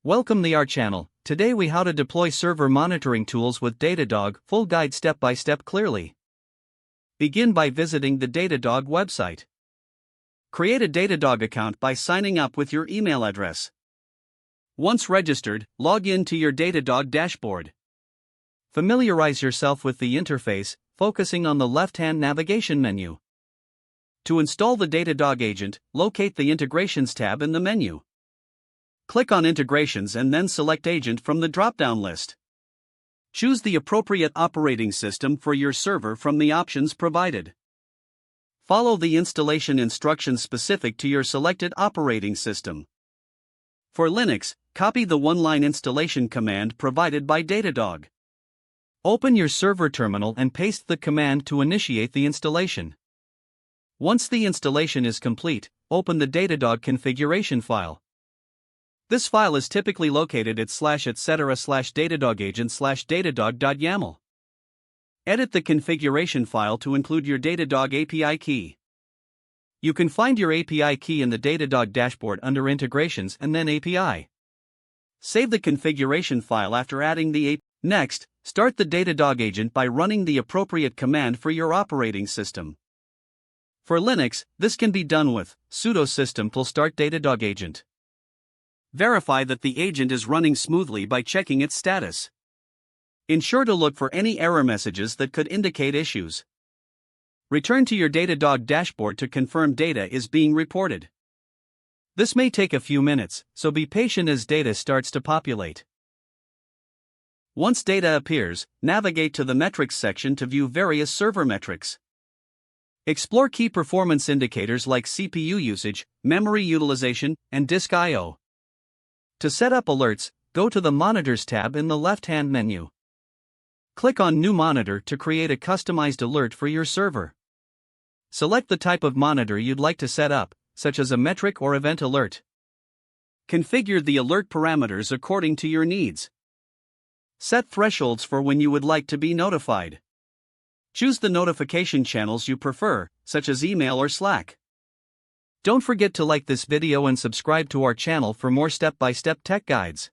Welcome to our channel. Today we how to deploy server monitoring tools with Datadog, full guide step by step clearly. Begin by visiting the Datadog website. Create a Datadog account by signing up with your email address. Once registered, log in to your Datadog dashboard. Familiarize yourself with the interface, focusing on the left-hand navigation menu. To install the Datadog agent, locate the Integrations tab in the menu. Click on Integrations and then select Agent from the drop-down list. Choose the appropriate operating system for your server from the options provided. Follow the installation instructions specific to your selected operating system. For Linux, copy the one-line installation command provided by Datadog. Open your server terminal and paste the command to initiate the installation. Once the installation is complete, open the Datadog configuration file. This file is typically located at /etc/datadogagent/datadog.yaml. Edit the configuration file to include your Datadog API key. You can find your API key in the Datadog dashboard under Integrations and then API. Save the configuration file after adding the API. Next, start the Datadog agent by running the appropriate command for your operating system. For Linux, this can be done with sudo system_start Datadog agent. Verify that the agent is running smoothly by checking its status. Ensure to look for any error messages that could indicate issues. Return to your Datadog dashboard to confirm data is being reported. This may take a few minutes, so be patient as data starts to populate. Once data appears, navigate to the Metrics section to view various server metrics. Explore key performance indicators like CPU usage, memory utilization, and disk I/O. To set up alerts, go to the Monitors tab in the left-hand menu. Click on New Monitor to create a customized alert for your server. Select the type of monitor you'd like to set up, such as a metric or event alert. Configure the alert parameters according to your needs. Set thresholds for when you would like to be notified. Choose the notification channels you prefer, such as email or Slack. Don't forget to like this video and subscribe to our channel for more step-by-step tech guides.